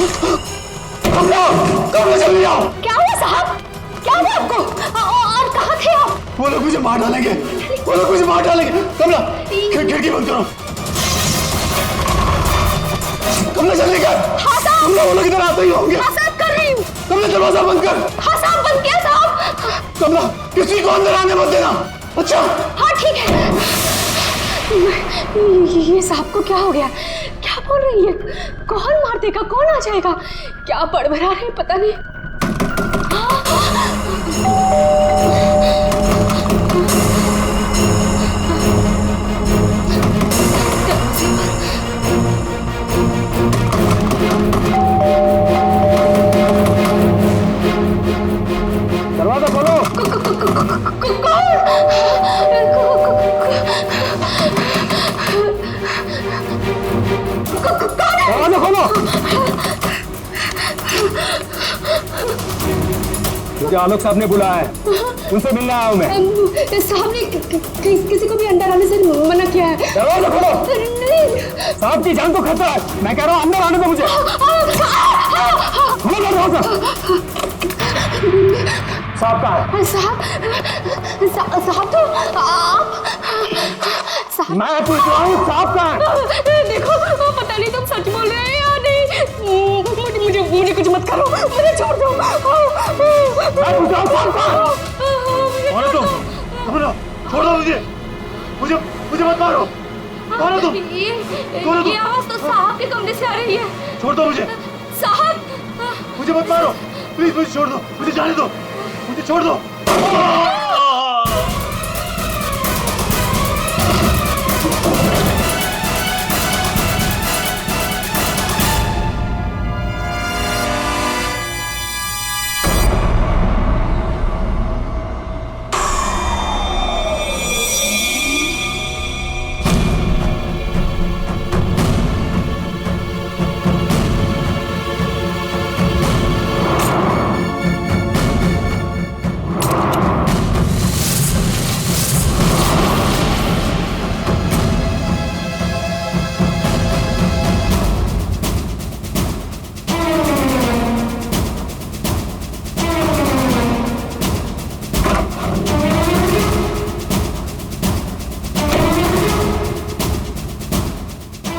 कमला, कमला जल्दी आओ। क्या हुआ साहब? क्या हुआ आपको? और कहाँ थे आप? वो लोग मुझे मार डालेंगे, वो लोग मुझे मार डालेंगे। कमला, खिड़की बंद करो। कमला जल्दी कर। हाँ साहब। कमला, वो लोग इधर आते ही होंगे। हाँ साहब, कर रही हूँ। कमला दरवाजा बंद कर। हाँ साहब, बंद किया साहब। कमला, किसी को अंदर आने मत देना। अच्छा? हाँ ठीक है। ये साहब को क्या हो गया? क्या बोल रही है? कौन मार देगा? कौन आ जाएगा? क्या बड़बड़ा रहे हैं, पता नहीं। दरवाजा खोलो। दरवाजा खोलो। मुझे आलोक साहब ने बुलाया है, उनसे मिलने आया हूँ मैं। साहब ने किसी को भी अंदर आने से मना किया है। दरवाजा खोलो। नहीं। साहब की जान को खतरा है, मैं कह रहा हूँ अंदर आने दो मुझे। खोलो दरवाजा। साहब कहाँ है? साहब तो आप साहब, मैं पूछ रहा हूँ साहब कहाँ है? देखो, पता नहीं तुम सच बोल रहे हैं या नहीं। मुझे कुछ मत करो, मुझे छोड़ दो। मैं पूछ रहा हूँ साहब कहाँ है? कौन है तुम? छोड़ दो मुझे, मुझे मत मारो। कौन है तुम? ये आवाज तो साहब के कमरे से आ रही है। छोड़ दो मुझे। साहब, मुझे मत मारो, प्लीज मुझे छोड़ दो, मुझे जाने दो, मुझे छोड़ दो।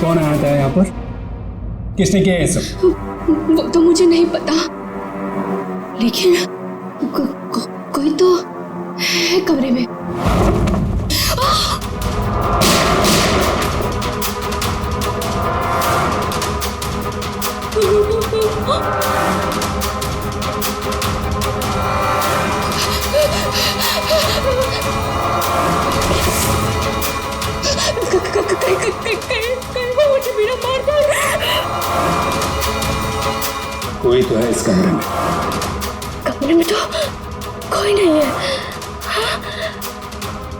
कौन आया था यहाँ पर? किसने किया ये सब? वो तो मुझे नहीं पता, लेकिन कोई तो है कमरे में। मुझे मेरा मार दो। कोई तो है इस कमरे में। कमरे में तो कोई नहीं है। हाँ?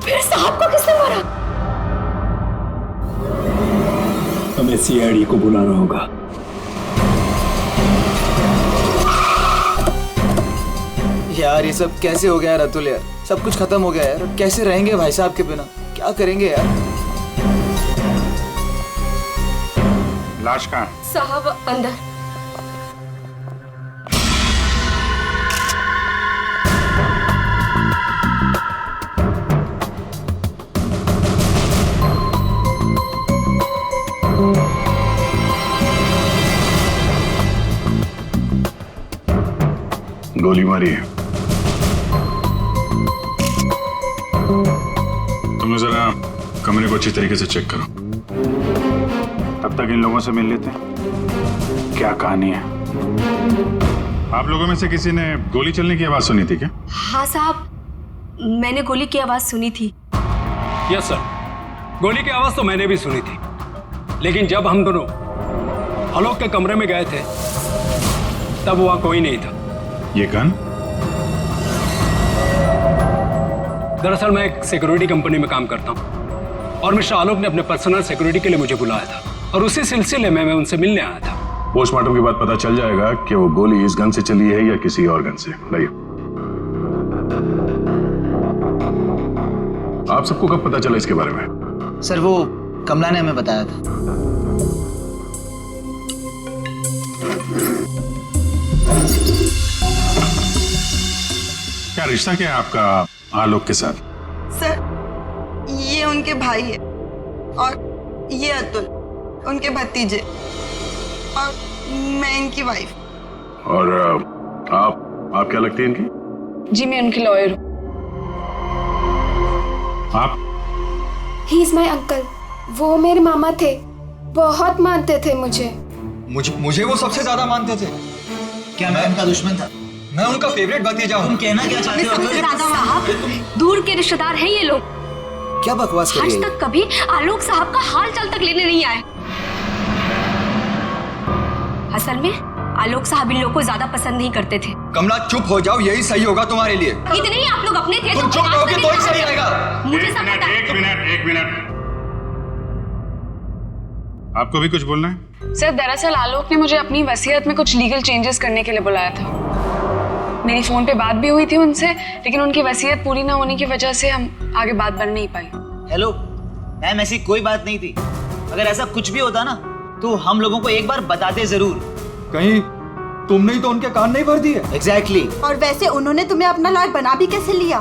फिर साहब को किसने मारा? हमें सीआईडी को बुलाना होगा। यार ये सब कैसे हो गया रतुल यार? सब कुछ खत्म हो गया यार, कैसे रहेंगे भाई साहब के बिना? क्या करेंगे यार? लाश कहाँ? साहब अंदर। गोली मारी है। तुम जरा कमरे को अच्छी तरीके से चेक करो, तब तक इन लोगों से मिल लेते हैं। क्या कहानी है? आप लोगों में से किसी ने गोली चलने की आवाज सुनी थी क्या? हाँ साहब, मैंने गोली की आवाज सुनी थी। यस सर, गोली की आवाज तो मैंने भी सुनी थी, लेकिन जब हम दोनों आलोक के कमरे में गए थे तब वहां कोई नहीं था। ये गन? दरअसल मैं एक सिक्योरिटी कंपनी में काम करता हूं और मिस्टर आलोक ने अपने पर्सनल सिक्योरिटी के लिए मुझे बुलाया था और उसी सिलसिले में मैं उनसे मिलने आया था। पोस्टमार्टम के बाद पता चल जाएगा कि वो गोली इस गन से चली है या किसी और गन से। लाइए। आप सबको कब पता चला इसके बारे में? सर वो कमला ने हमें बताया था। रिश्ता क्या है आपका आलोक के साथ? सर, ये उनके भाई है और ये अतुल उनके भतीजे और मैं इनकी वाइफ। और आप क्या लगती हैं इनकी? जी मैं उनकी लॉयर हूँ। आप? He is my uncle. वो मेरे मामा थे, बहुत मानते थे मुझे। मुझे वो सबसे ज्यादा मानते थे। क्या मैं उनका दुश्मन था? मैं उनका फेवरेट भतीजा हूँ। तुम कहना क्या चाहते हो? साहब दूर के रिश्तेदार हैं ये लोग। क्या बकवास कर रही आज है? तक कभी आलोक साहब का हाल चाल तक लेने नहीं आए। असल में आलोक साहब इन लोगों को ज्यादा पसंद नहीं करते थे। कमला चुप हो जाओ, यही सही होगा तुम्हारे लिए। इतने ही आप लोग अपने थे। तुम चुप रहोगे तो ही सही रहेगा। मुझे सब पता है। एक मिनट। आपको भी कुछ बोलना है? सर दरअसल आलोक ने मुझे अपनी वसीयत में कुछ लीगल चेंजेस करने के लिए बुलाया था। मेरी फोन पे बात भी हुई थी उनसे, लेकिन उनकी वसीयत पूरी ना होने की वजह से हम आगे बात बढ़ नहीं पाई। हेलो मैम, ऐसी कोई बात नहीं थी। अगर ऐसा कुछ भी होता ना तो हम लोगों को एक बार बताते जरूर। कहीं तुमने ही तो उनके कान नहीं भर दिए। एग्जैक्टली। और वैसे उन्होंने तुम्हें अपना लॉयर बना भी कैसे लिया?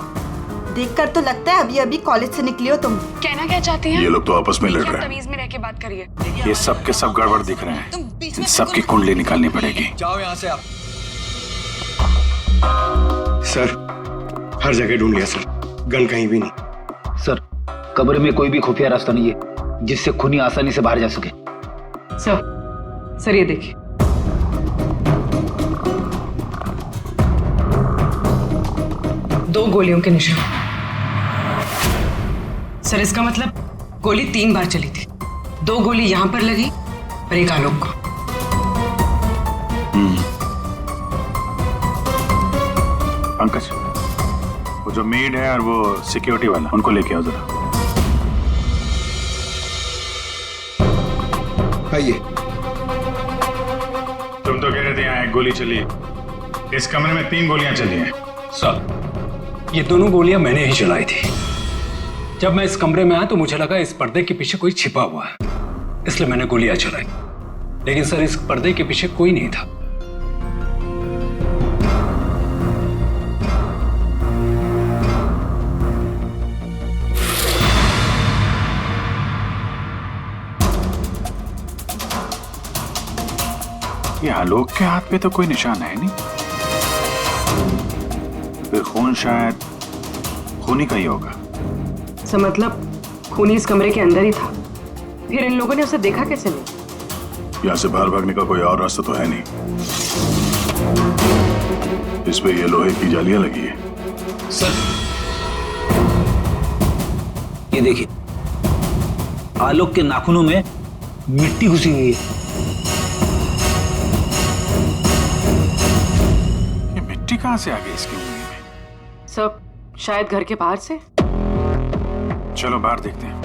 देखकर तो लगता है अभी अभी कॉलेज से निकली हो तुम। कहना क्या चाहती हैं? ये लोग तो आपस में लड़ रहे हैं। तमीज में रह के बात करिए। ये सब के सब गड़बड़ दिख रहे हैं। इन सबकी कुंडली निकालनी पड़ेगी। जाओ यहाँ से आप। सर हर जगह ढूंढ लिया सर, गन कहीं भी नहीं। सर कब्र में कोई भी खुफिया रास्ता नहीं है जिससे खूनी आसानी से बाहर जा सके। सर ये देखिए। दो गोलियों के निशान। सर इसका मतलब गोली 3 बार चली थी। 2 गोली यहाँ पर लगी और एक आलोक को। पंकज, वो जो मेड है और वो सिक्योरिटी वाला, उनको लेके आओ जरा। आइए। तुम तो कह रहे थे यहाँ 1 गोली चली, इस कमरे में 3 गोलियां चली हैं। सर ये दोनों गोलियां मैंने ही चलाई थी। जब मैं इस कमरे में आया तो मुझे लगा इस पर्दे के पीछे कोई छिपा हुआ है, इसलिए मैंने गोलियां चलाई। लेकिन सर इस पर्दे के पीछे कोई नहीं था। ये आलोक के हाथ पे तो कोई निशान है नहीं, फिर खून शायद खूनी का ही होगा। सर मतलब खूनी इस कमरे के अंदर ही था, फिर इन लोगों ने उसे देखा कैसे नहीं? यहाँ से बाहर भागने का कोई और रास्ता तो है नहीं। इस पे ये लोहे की जालियां लगी है। सर ये देखिए, आलोक के नाखूनों में मिट्टी घुसी हुई है। ये मिट्टी कहाँ से आ गई इसकी उंगली में? सब शायद घर के बाहर से। चलो बाहर देखते हैं।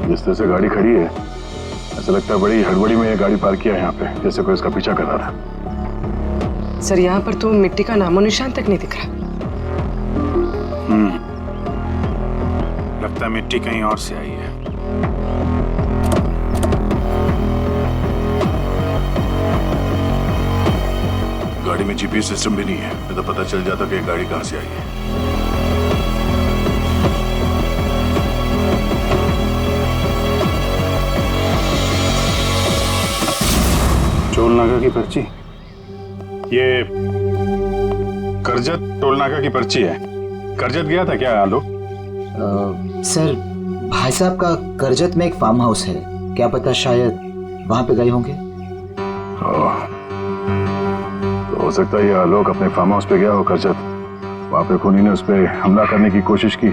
जिस तरह से गाड़ी खड़ी है, ऐसा लगता है बड़ी हड़बड़ी में ये गाड़ी पार्क किया है यहाँ पे, जैसे कोई इसका पीछा कर रहा था। सर यहाँ पर तो मिट्टी का नामो निशान तक नहीं दिख रहा। लगता है मिट्टी कहीं और से आई है। गाड़ी में जीपीएस सिस्टम भी नहीं है, नहीं तो पता चल जाता कि ये गाड़ी कहां से आई है। टोल नाका की पर्ची, ये करजत टोल नाका की पर्ची है। करजत गया था क्या आलोक? सर भाई साहब का करजत में एक फार्म हाउस है, क्या पता शायद वहां पे गए होंगे। तो हो सकता है ये आलोक अपने फार्म हाउस पे गया हो करजत। वहां पे खूनी ने उस पर हमला करने की कोशिश की,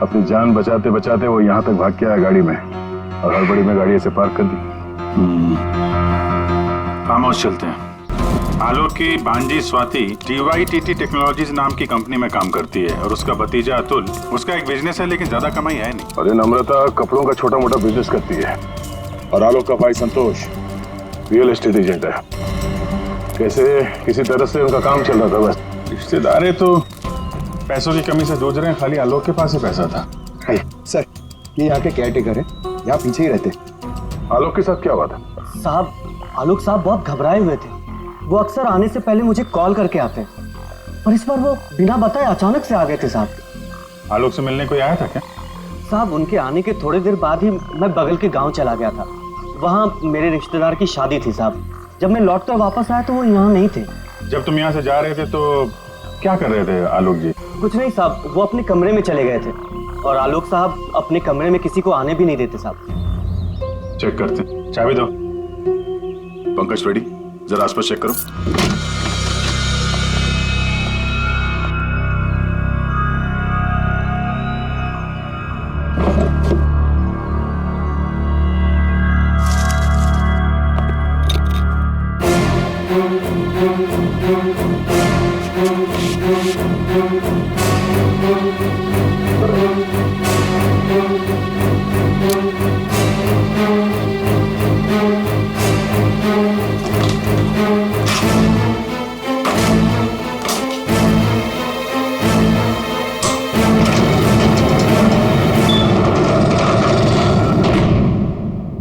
अपनी जान बचाते बचाते वो यहाँ तक भाग के आया गाड़ी में, और हड़बड़ी में गाड़ी ऐसे पार्क कर दी। फार्म हाउस चलते हैं। आलोक की भांजी स्वाति DYTT टेक्नोलॉजीज नाम की कंपनी में काम करती है, और उसका भतीजा अतुल, उसका एक बिजनेस है लेकिन ज्यादा कमाई है नहीं। और नम्रता कपड़ों का छोटा मोटा बिजनेस करती है, और आलोक का भाई संतोष रियल एस्टेट एजेंट है। कैसे किसी तरह से उनका काम चल रहा था बस। रिश्तेदार तो पैसों की कमी से जूझ रहे हैं, खाली आलोक के पास ही पैसा था। सर ये यहाँ के केयर टेकर है, यहाँ पीछे ही रहते। आलोक के साथ क्या हुआ था? साहब, आलोक साहब बहुत घबराए हुए थे। वो अक्सर आने से पहले मुझे कॉल करके आते हैं, पर इस बार वो बिना बताए अचानक से आ गए थे साहब। आलोक से मिलने कोई आया था क्या? साहब, उनके आने के थोड़ी देर बाद ही मैं बगल के गांव चला गया था। वहाँ मेरे रिश्तेदार की शादी थी साहब। जब मैं लौटकर वापस आया तो वो यहाँ नहीं थे। जब तुम यहाँ से जा रहे थे तो क्या कर रहे थे आलोक जी? कुछ नहीं साहब, वो अपने कमरे में चले गए थे और आलोक साहब अपने कमरे में किसी को आने भी नहीं देते साहब। चेक करते, चाबी दो। पंकज रेडी, जरा आसपास चेक करो।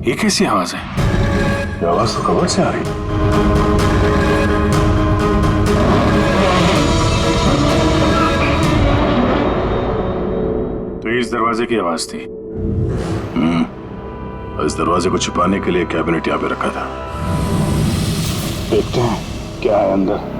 ये कैसी आवाज है? ये आवाज तो कबर से आ रही। तो इस दरवाजे की आवाज थी। इस दरवाजे को छुपाने के लिए कैबिनेट यहाँ पे रखा था। देखते हैं क्या है अंदर।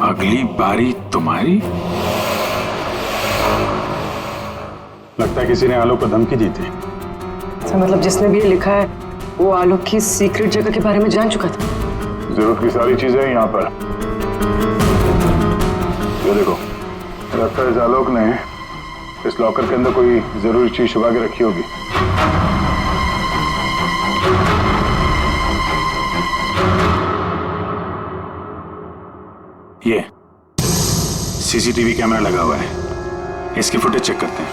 अगली बारी तुम्हारी। लगता है किसी ने आलोक को धमकी दी थी। मतलब जिसने भी ये लिखा है वो आलोक की सीक्रेट जगह के बारे में जान चुका था। जरूरत की सारी चीजें हैं यहाँ पर। ये देखो, लगता है इस आलोक ने इस लॉकर के अंदर कोई जरूरी चीज छुपा के रखी होगी। ये सीसीटीवी कैमरा लगा हुआ है, इसकी फुटेज चेक करते हैं।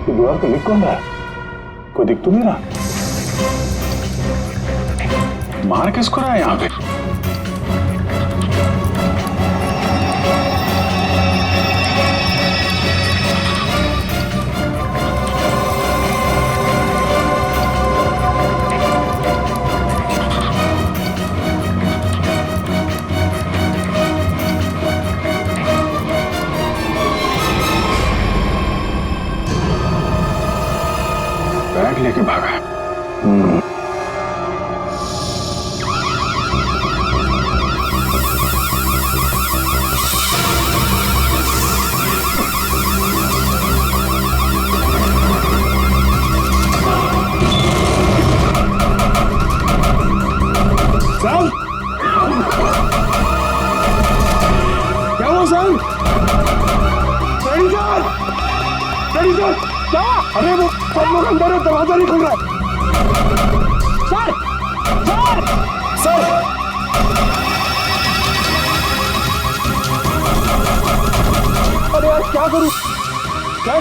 दीवार पे लिख कौन रहा है? कोई दिख तो नहीं रहा। मार किसको रहा है यहाँ पे? बैग लेके भागा। सर, क्या हुआ सर? सर, क्या? अरे वो सब लोग अंदर है, दरवाजा नहीं खुल रहा है। सर, सर, सर, अरे यार क्या करूं? सर,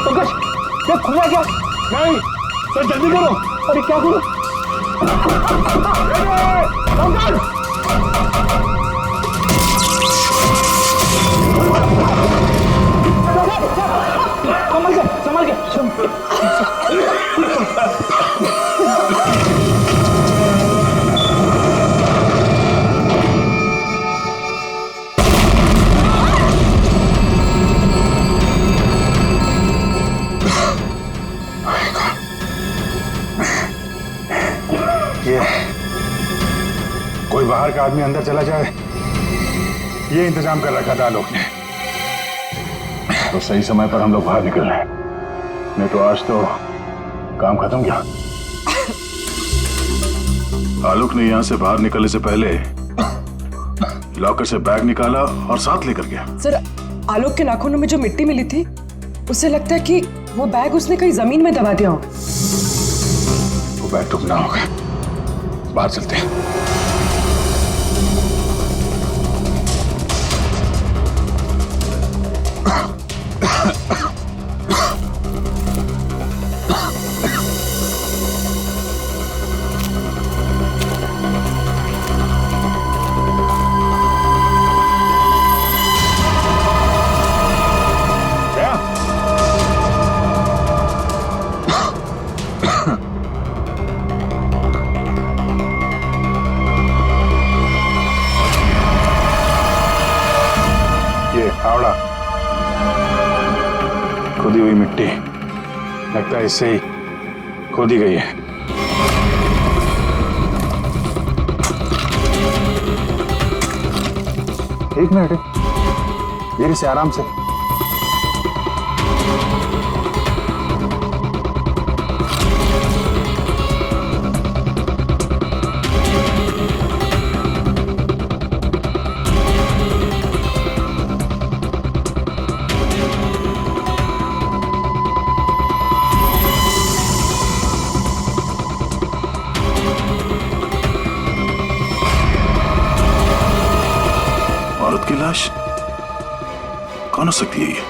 पंकज, ये खुला क्या? नहीं सर, जल्दी करो। अरे क्या करूं? पंकज! संभल के। कोई बाहर का आदमी अंदर चला जाए ये इंतजाम कर रखा था आलोक ने। तो सही समय पर हम लोग बाहर निकल रहे हैं, नहीं तो आज तो काम खत्म गया। आलोक ने यहां से बाहर निकलने से पहले लॉकर से बैग निकाला और साथ लेकर गया। सर, आलोक के नाखूनों में जो मिट्टी मिली थी, उससे लगता है कि वो बैग उसने कहीं जमीन में दबा दिया होगा। वो बैग टूटना होगा, बाहर चलते हैं। हावड़ा, खुदी हुई मिट्टी, लगता है इससे ही खोदी गई है। एक मिनट, धीरे से, आराम से। औरत की लाश कौन हो सकती है ये?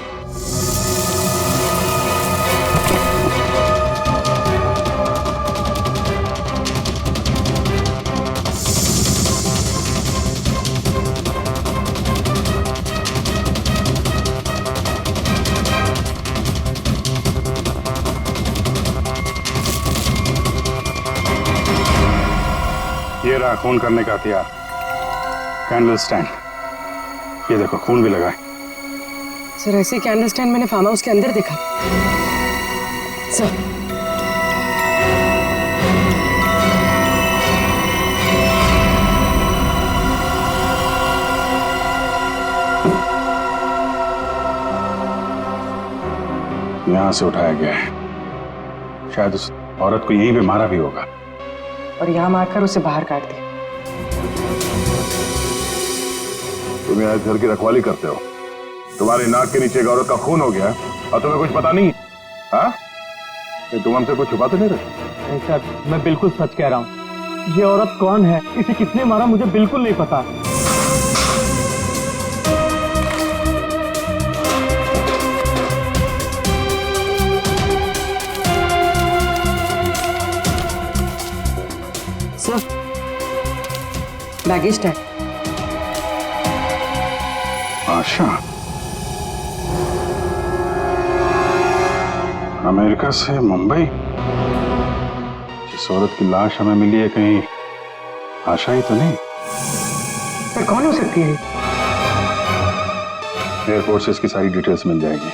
ये रहा खून करने का हथियार, कैंडल स्टैंड। ये देखो, खून भी लगा है। सर, ऐसे कैंडल स्टैंड मैंने फार्म हाउस के अंदर देखा। सर, यहां से उठाया गया है, शायद उस औरत को यहीं पे मारा भी होगा और यहाँ मारकर उसे बाहर काट दिया। तुम यहाँ घर की रखवाली करते हो, तुम्हारी नाक के नीचे एक औरत का खून हो गया और तुम्हें कुछ पता नहीं? हाँ, तुम हमसे कुछ छुपाते नहीं रहे? नहीं सर, मैं बिल्कुल सच कह रहा हूँ। ये औरत कौन है, इसे किसने मारा, मुझे बिल्कुल नहीं पता। Sir, baggage tag. Asha, America से मुंबई। जिस औरत की लाश हमें मिली है, कहीं आशा ही तो नहीं? सर, कौन हो सकती है? एयरपोर्ट से इसकी सारी डिटेल्स मिल जाएगी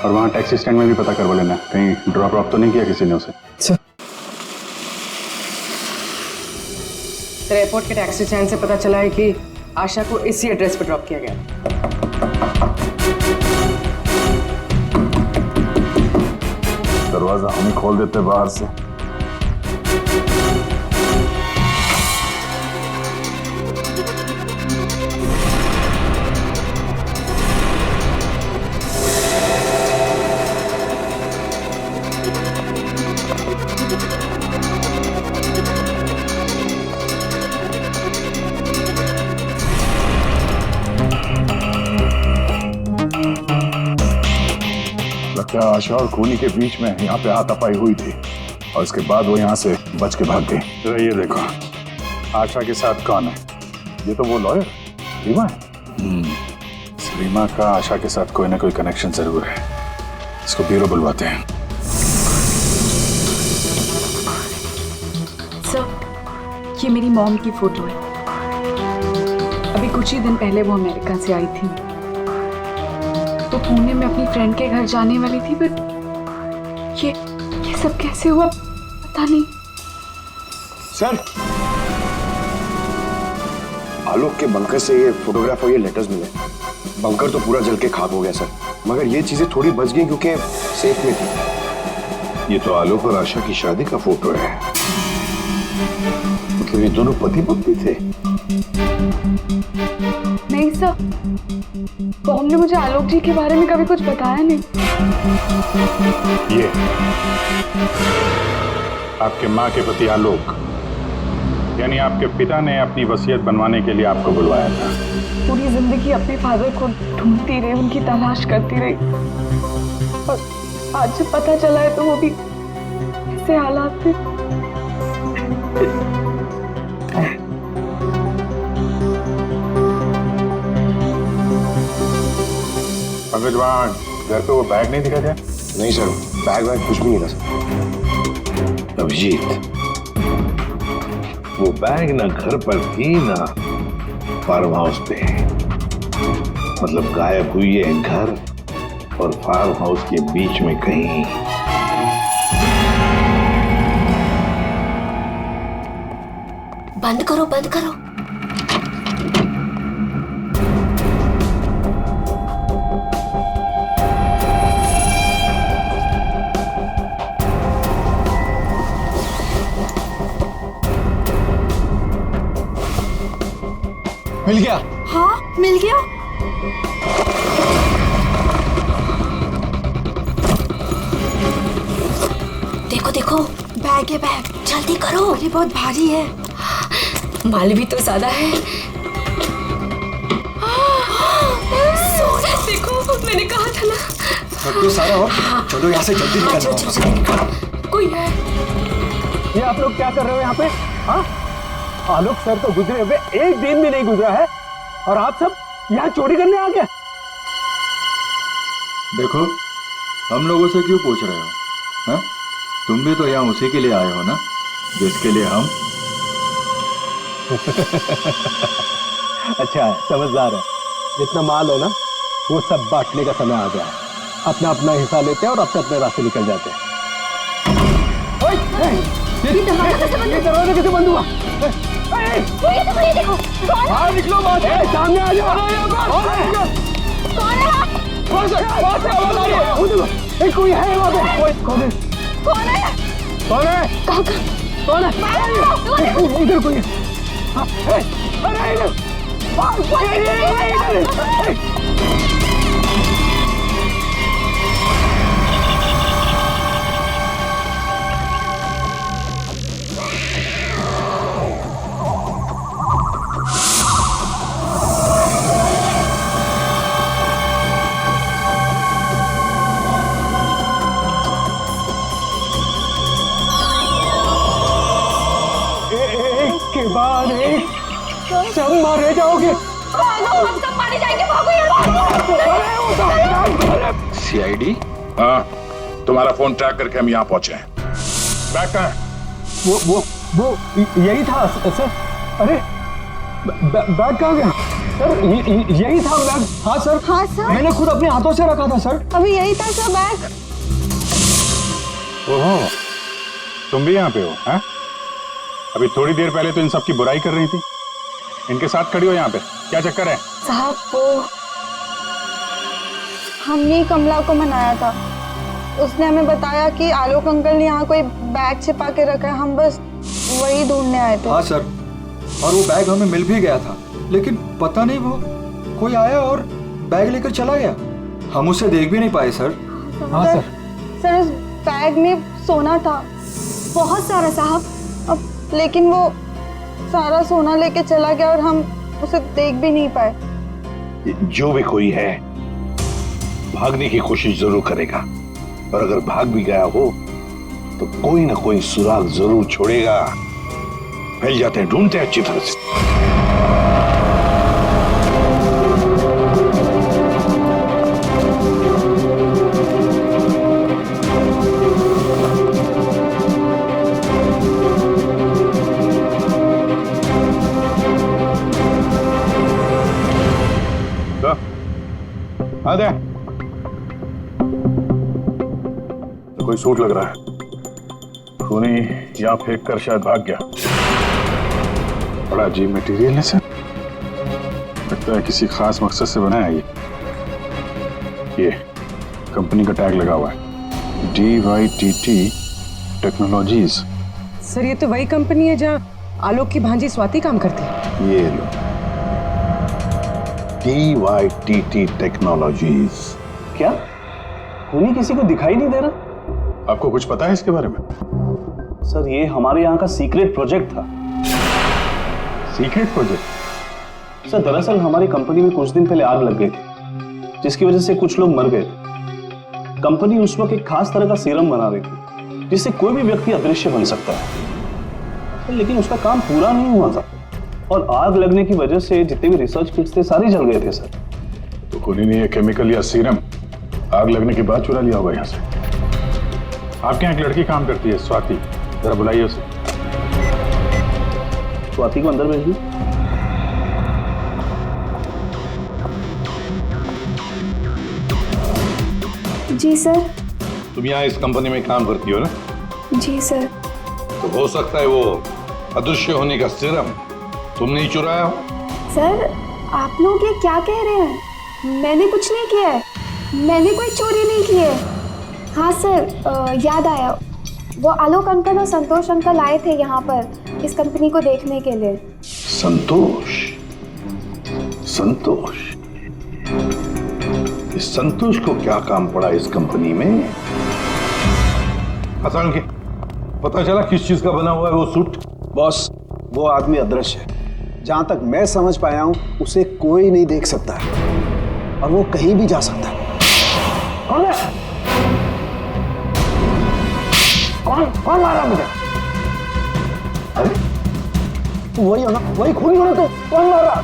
और वहां टैक्सी स्टैंड में भी पता करवा लेना, कहीं ड्रॉप ड्रॉप तो नहीं किया किसी ने उसे। सर, एयरपोर्ट के टैक्सी स्टैंड से पता चला है कि आशा को इसी एड्रेस पर ड्रॉप किया गया। दरवाजा हम ही खोल देते बाहर से। लगता है आशा और खूनी के बीच में यहाँ पे हाथापाई हुई थी और इसके बाद वो यहाँ से बच के भाग गई। तो ये देखो, आशा के साथ कौन है? ये तो वो लॉयर रीमा है। रीमा का आशा के साथ कोई ना कोई कनेक्शन जरूर है। इसको ब्यूरो बुलवाते हैं। सर, ये मेरी मॉम की फोटो है। अभी कुछ ही दिन पहले वो अमेरिका से आई थी, तो पुणे में अपनी फ्रेंड के घर जाने वाली थी, बट ये सब कैसे हुआ पता नहीं। सर, आलोक के बंकर से ये फोटोग्राफ और ये लेटर्स मिले। बंकर तो पूरा जल के खाक हो गया सर, मगर ये चीजें थोड़ी बच गई क्योंकि सेफ में थी। ये तो आलोक और आशा की शादी का फोटो है। मतलब ये दोनों पति पत्नी थे? नहीं सर, बॉम ने मुझे आलोक जी के बारे में कभी कुछ बताया नहीं। ये आपके माँ के पति आलोक, यानी आपके पिता ने अपनी वसीयत बनवाने के लिए आपको बुलवाया था। पूरी जिंदगी अपने फादर को ढूंढती रही, उनकी तलाश करती रही, और आज जब पता चला है तो वो भी ऐसे हालात थे। पंकज, वहाँ घर पे वो बैग नहीं दिखा था? नहीं सर, बैग वैग कुछ भी नहीं था सर। अभिजीत, वो बैग ना घर पर थी ना फार्म हाउस पे। मतलब गायब हुई है घर और फार्म हाउस के बीच में कहीं। बंद करो, बंद करो। मिल गया? हाँ, मिल गया। देखो देखो, बैग है, बैग। जल्दी करो। ये बहुत भारी है। माल भी तो ज्यादा है। सोना, देखो मैंने कहा था ना। तो सारा हो, चलो यहाँ से जल्दी निकलना। कोई है? ये आप लोग क्या कर रहे हो यहाँ पे? हाँ, आलोक सर तो गुजरे हुए एक दिन भी नहीं गुजरा है और आप सब यहाँ चोरी करने आ गए। देखो, हम लोगों से क्यों पूछ रहे हो? हाँ? तुम भी तो यहाँ उसी के लिए आए हो ना, जिसके लिए हम। अच्छा है, समझदार है। जितना माल है ना, वो सब बांटने का समय आ गया है। अपना अपना हिस्सा लेते हैं और अपने अपने रास्ते निकल जाते हैं। ये दरवाजा कैसे बंद हुआ? ये देखो, बाहर निकलो, सामने आ जाओ। कोई है वहाँ पे? कौन है? कौन है? कौन है? कौन है? इधर कोई है। अरे इधर। के बाद एक सब मारे जाओगे। हम सब मारे जाएंगे, भागो यार। सीआईडी? हाँ, तुम्हारा फोन ट्रैक करके हम यहाँ पहुंचे हैं। बैग कहाँ है? वो यही था सर। अरे बैग कहाँ गया? सर यही था बैग। हाँ सर। हाँ सर, मैंने खुद अपने हाथों से रखा था सर। अभी यही था सर बैग। ओहो, तुम भी यहाँ पे हो? हैं? अभी थोड़ी देर पहले तो इन सब की बुराई कर रही थी, इनके साथ खड़ी हो यहाँ पे, क्या चक्कर है? साहब, वो हमने कमला को मनाया था। उसने हमें बताया कि आलोक अंकल ने यहाँ कोई बैग छिपा के रखा है, हम बस वही ढूंढने आए थे। हाँ सर, और वो बैग हमें मिल भी गया था, लेकिन पता नहीं वो कोई आया और बैग लेकर चला गया। हम उसे देख भी नहीं पाए सर। हाँ सर। सर, उस बैग में सोना था, बहुत सारा साहब। अब लेकिन वो सारा सोना लेके चला गया और हम उसे देख भी नहीं पाए। जो भी कोई है भागने की कोशिश जरूर करेगा, और अगर भाग भी गया हो तो कोई ना कोई सुराग जरूर छोड़ेगा। फैल जाते हैं, ढूंढते हैं अच्छी तरह से। आ दे। तो कोई सूट लग रहा है, खूनी यहाँ फेंक कर शायद भाग गया। बड़ा अजीब मटेरियल है सर। लगता है किसी खास मकसद से बना है ये कंपनी का टैग लगा हुआ है, DYTT टेक्नोलॉजीज। सर ये तो वही कंपनी है जहाँ आलोक की भांजी स्वाति काम करती है। ये लो, DYTT टेक्नोलॉजीज। क्या खूनी किसी को दिखाई नहीं दे रहा? आपको कुछ पता है इसके बारे में? सर ये हमारे यहाँ का सीक्रेट प्रोजेक्ट था। Secret project? सर दरअसल हमारी कंपनी में कुछ दिन पहले आग लग गई थी, जिसकी वजह से कुछ लोग मर गए थे। कंपनी उस वक्त एक खास तरह का सीरम बना रही थी, जिससे कोई भी व्यक्ति अदृश्य बन सकता है, लेकिन उसका काम पूरा नहीं हुआ था और आग लगने की वजह से जितने भी रिसर्च किट्स थे सारे जल गए थे। सर तो खूनी ने ये केमिकल या सीरम आग लगने के बाद चुरा लिया होगा यहाँ से। आपके यहाँ एक लड़की काम करती है, स्वाति, जरा बुलाइए उसे। स्वाति को अंदर भेजिए। जी सर। तुम यहाँ इस कंपनी में काम करती हो ना? जी सर। तो हो सकता है वो अदृश्य होने का सीरम तुमने ही चुराया हो। सर आप लोग ये क्या कह रहे हैं? मैंने कुछ नहीं किया है, मैंने कोई चोरी नहीं की है। हाँ सर याद आया, वो आलोक अंकल और संतोष अंकल आए थे यहाँ पर इस कंपनी को देखने के लिए। संतोष? संतोष? इस संतोष को क्या काम पड़ा इस कंपनी में? हसन के पता चला किस चीज का बना हुआ है वो सूट? बॉस वो आदमी अदृश्य है, जहां तक मैं समझ पाया हूं उसे कोई नहीं देख सकता है और वो कहीं भी जा सकता है। कौन है? कौन मारा मुझे? अरे वही हो ना, वही खूनी हो ना। तो कौन मारा?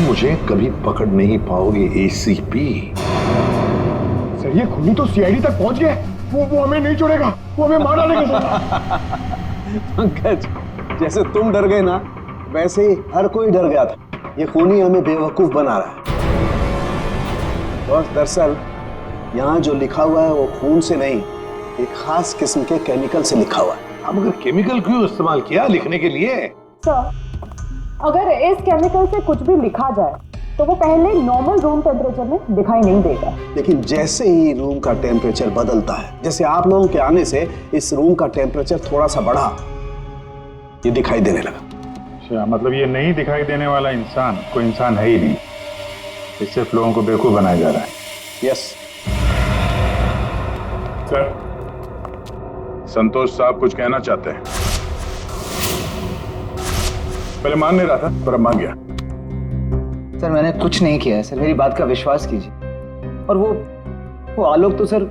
मुझे कभी पकड़ नहीं पाओगे ACP। सर ये खूनी तो CID तक पहुंच गए। वो हमें नहीं छोड़ेगा, वो हमें मार डालेगा। पंकज जैसे तुम डर गए ना, वैसे ही हर कोई डर गया था। ये खूनी हमें बेवकूफ बना रहा है। और दरअसल यहाँ जो लिखा हुआ है वो खून से नहीं, एक खास किस्म के केमिकल से लिखा हुआ है। अब अगर केमिकल क्यों इस्तेमाल किया लिखने के लिए? सर अगर इस केमिकल से कुछ भी लिखा जाए तो वो पहले नॉर्मल रूम टेम्परेचर में दिखाई नहीं देगा, लेकिन जैसे ही रूम का टेम्परेचर बदलता है, जैसे आप लोगों के आने से इस रूम का टेम्परेचर थोड़ा सा बढ़ा, ये दिखाई देने लगा। अच्छा, मतलब ये नहीं दिखाई देने वाला इंसान कोई इंसान है ही नहीं, ये सिर्फ लोगों को बेवकूफ बनाया जा रहा है। यस सर, संतोष साहब कुछ कहना चाहते हैं। पहले मान नहीं रहा था पर अब मान गया। सर मैंने कुछ नहीं किया है सर, मेरी बात का विश्वास कीजिए। और वो आलोक तो सर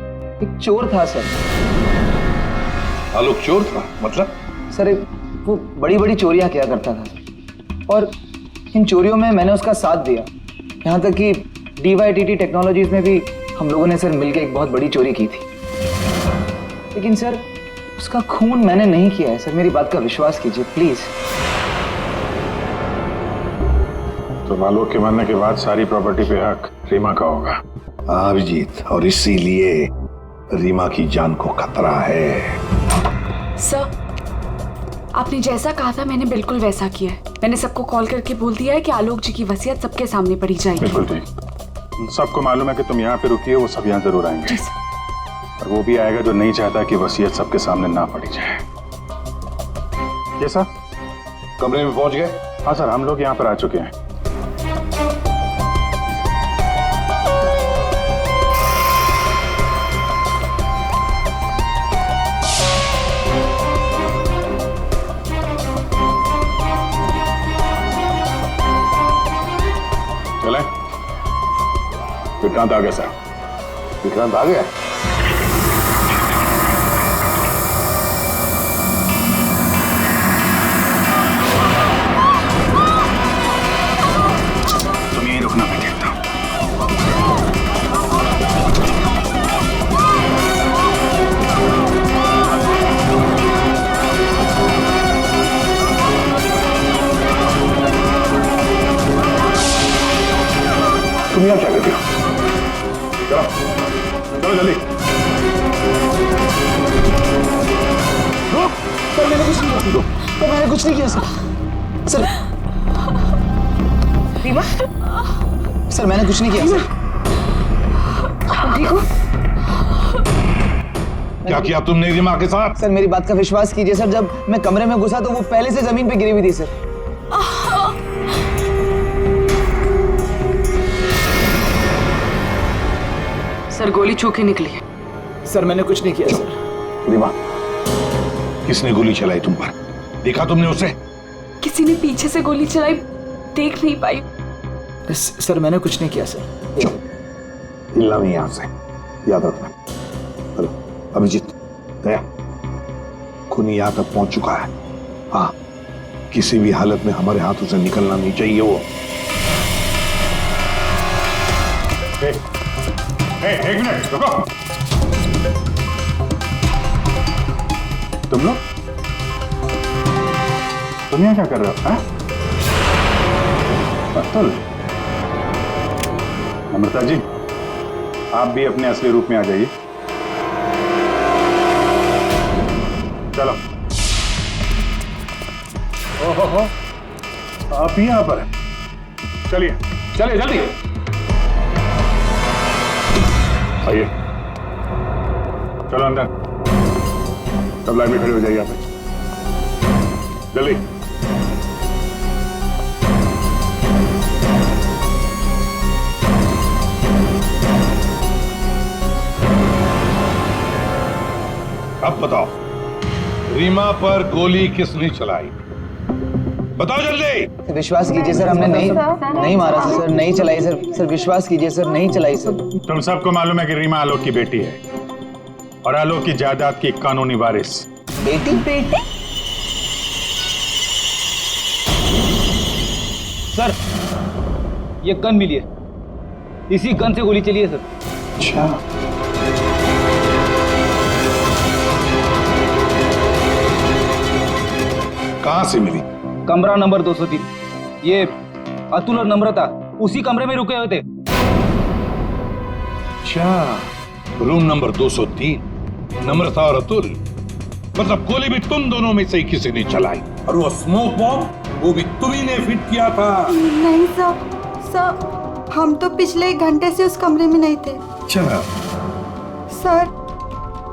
एक चोर था सर। आलोक चोर था? मतलब? सर वो बड़ी बड़ी चोरियां किया करता था और इन चोरियों में मैंने उसका साथ दिया। यहाँ तक कि DYTT टेक्नोलॉजीज में भी हम लोगों ने सर मिलकर एक बहुत बड़ी चोरी की थी। लेकिन सर उसका खून मैंने नहीं किया है सर, मेरी बात का विश्वास कीजिए प्लीज। तो आलोक के मरने के बाद सारी प्रॉपर्टी पे हक रीमा का होगा। अभिजीत, और इसीलिए रीमा की जान को खतरा है। सर आपने जैसा कहा था मैंने बिल्कुल वैसा किया है। मैंने सबको कॉल करके बोल दिया है कि आलोक जी की वसीयत सबके सामने पड़ी जाएगी। बिल्कुल ठीक, सबको मालूम है कि तुम यहाँ पे रुकी हो, वो सब यहाँ जरूर आएंगे। और वो भी आएगा जो नहीं चाहता कि वसीयत सबके सामने ना पड़ी जाए। ये सर कमरे में पहुंच गए? हाँ सर, हम लोग यहाँ पर आ चुके हैं। चले, विक्रांत आ गया सर। विक्रांत आ गया? तुम यहीं रुकना, मैं देखता हूँ। तुम यहाँ क्या कर रहे हो? चलो चलो जल्दी। सर मैंने कुछ नहीं किया। सर मैंने कुछ नहीं किया सर। सर रीमा, सर मैंने कुछ नहीं किया सर। ठीक हो? क्या किया तुमने रीमा के साथ? सर मेरी बात का विश्वास कीजिए सर, जब मैं कमरे में घुसा तो वो पहले से जमीन पे गिरी हुई थी सर। सर गोली छूके निकली है। सर मैंने कुछ नहीं किया सर। रीमा, किसने गोली चलाई तुम पर? देखा तुमने उसे? किसी ने पीछे से गोली चलाई, देख नहीं पाई। सर मैंने कुछ नहीं किया सर। हिलना नहीं यहां से, याद रखना। हेलो अभिजीत, दया, खूनी यहां तक पहुंच चुका है। हाँ, किसी भी हालत में हमारे हाथों से निकलना नहीं चाहिए वो। एक मिनट रुको। तुम लोग तुम यहाँ क्या कर रहे हो? हाँ? अतुल, अमृता जी, आप भी अपने असली रूप में आ जाइए। चलो। ओहो, आप ही यहाँ पर हैं। चलिए चलिए जल्दी आइए। चलो अंदर, सब लाइन में खड़े हो जाइए आप जल्दी। अब बताओ, रीमा पर गोली किसने चलाई? बताओ जल्दी। विश्वास कीजिए सर, हमने नहीं मारा सर। नहीं चलाई सर। सर विश्वास कीजिए सर, नहीं चलाई सर। तुम सबको मालूम है कि रीमा आलोक की बेटी है और आलोक की जायदाद की कानूनी वारिस। बेटी? बेटी? सर ये गन मिली है, इसी गन से गोली चली है सर। अच्छा, कहां से मिली? कमरा नंबर 203। ये अतुल और नम्रता उसी कमरे में रुके हुए थे। अच्छा, रूम नंबर 203, नम्रता और अतुल। मतलब गोली भी तुम दोनों में से ही किसी ने चलाई, और वो स्मोक बॉम्ब वो भी तुम्ही ने फिट किया था। नहीं सर, हम तो पिछले 1 घंटे से उस कमरे में नहीं थे। अच्छा सर,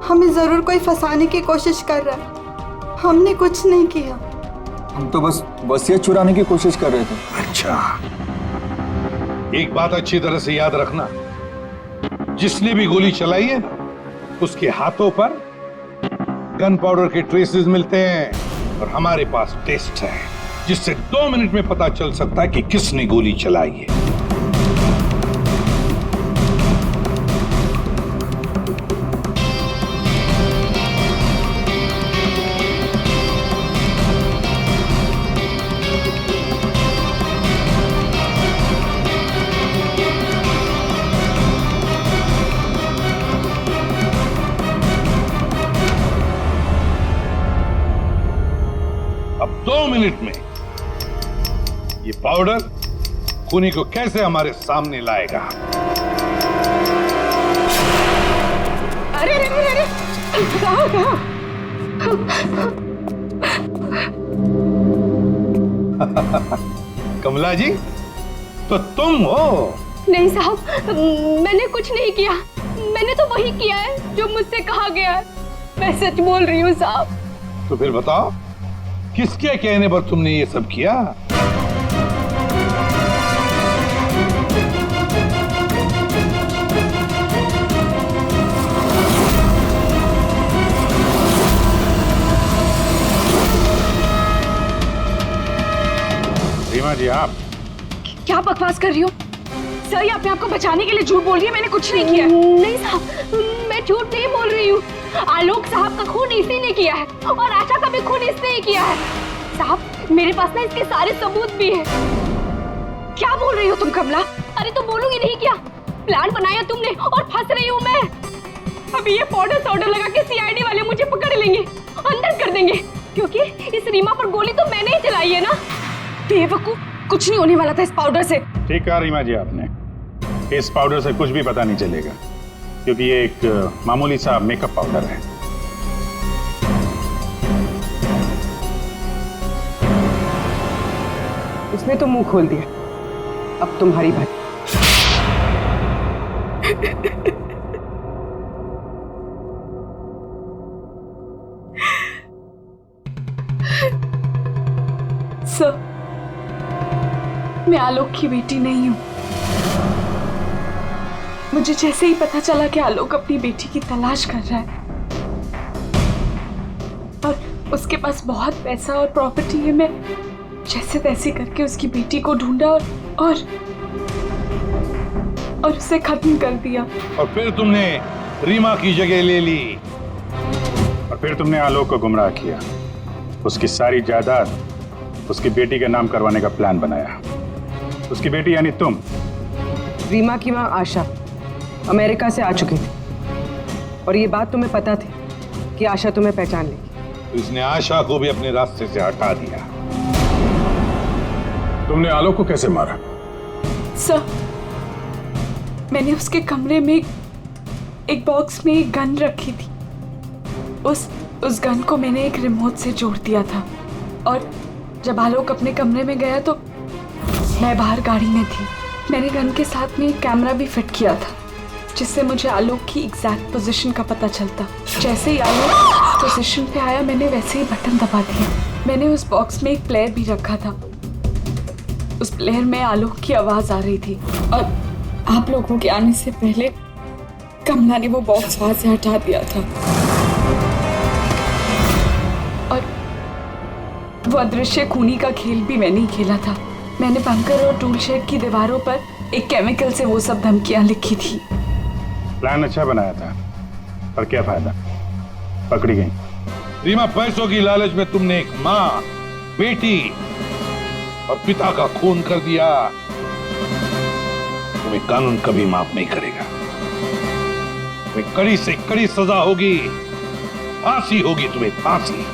हमें जरूर कोई फंसाने की कोशिश कर रहा है। हमने कुछ नहीं किया। हम तो बस वसीयत चुराने की कोशिश कर रहे थे। अच्छा, एक बात अच्छी तरह से याद रखना, जिसने भी गोली चलाई है उसके हाथों पर गन पाउडर के ट्रेसेस मिलते हैं, और हमारे पास टेस्ट है जिससे 2 मिनट में पता चल सकता है कि किसने गोली चलाई है। अब 2 मिनट में ये पाउडर खूनी को कैसे हमारे सामने लाएगा? अरे अरे अरे अरे, कहाँ कहाँ? कमला जी, तो तुम हो? नहीं साहब, मैंने कुछ नहीं किया। मैंने तो वही किया है जो मुझसे कहा गया है। मैं सच बोल रही हूँ साहब। तो फिर बताओ, किसके कहने पर तुमने ये सब किया? रीमा जी, आप क्या बकवास कर रही हो? सर, ये अपने आप को बचाने के लिए झूठ बोल रही है। मैंने कुछ नहीं किया। नहीं साहब, मैं झूठ नहीं बोल रही हूँ। आलोक साहब का खून इसी ने किया है और आशा का भी खून इसने ही किया है। साहब, मेरे पास ना इसके सारे सबूत भी हैं। क्या बोल रही हो तुम कमला? अरे तो बोलूंगी नहीं क्या? प्लान बनाया तुमने और फंस रही हूँ मैं। अभी ये पाउडर लगा के सीआईडी वाले मुझे पकड़ लेंगे, अंदर कर देंगे, क्योंकि इस रीमा पर गोली तो मैंने ही चलाई है ना। बेवकूफ, कुछ नहीं होने वाला था इस पाउडर से। ठीक कहा रीमा जी आपने, इस पाउडर से कुछ भी पता नहीं चलेगा, क्योंकि ये एक मामूली सा मेकअप पाउडर है। उसने तो मुंह खोल दिया, अब तुम्हारी बात। सर, मैं आलोक की बेटी नहीं हूं। मुझे जैसे ही पता चला कि आलोक अपनी बेटी की तलाश कर रहा है और उसके पास बहुत पैसा और प्रॉपर्टी है, मैं जैसे तैसे करके उसकी बेटी को ढूंढा और उसे खत्म कर दिया। और फिर तुमने रीमा की जगह ले ली। और फिर तुमने आलोक को गुमराह किया, उसकी सारी जायदाद उसकी बेटी के नाम करवाने का प्लान बनाया। उसकी बेटी यानी तुम। रीमा की मां आशा अमेरिका से आ चुकी थी और ये बात तुम्हें पता थी कि आशा तुम्हें पहचान लेगी। इसने आशा को भी अपने रास्ते से हटा दिया। तुमने आलोक को कैसे मारा? सर, मैंने उसके कमरे में एक बॉक्स में एक गन रखी थी। उस गन को मैंने एक रिमोट से जोड़ दिया था और जब आलोक अपने कमरे में गया तो मैं बाहर गाड़ी में थी। मैंने गन के साथ में एक कैमरा भी फिट किया था जिससे मुझे आलोक की एग्जैक्ट पोजीशन का पता चलता। जैसे ही आलोक पोजीशन पे आया मैंने वैसे ही बटन दबा दिया। मैंने उस बॉक्स में एक प्लेयर भी रखा था। उस प्लेयर में आलोक की आवाज आ रही थी और आप लोगों के आने से पहले कमला ने वो बॉक्स वहां से हटा दिया था और वो अदृश्य खूनी का खेल भी मैंने ही खेला था। मैंने बंकर और टूल शेड की दीवारों पर एक केमिकल से वो सब धमकियां लिखी थी। प्लान अच्छा बनाया था, पर क्या फायदा, पकड़ी गई। रीमा, पैसों की लालच में तुमने एक माँ, बेटी और पिता का खून कर दिया। तुम्हें कानून कभी माफ नहीं करेगा। तुम्हें कड़ी से कड़ी सजा होगी, फांसी होगी तुम्हें, फांसी।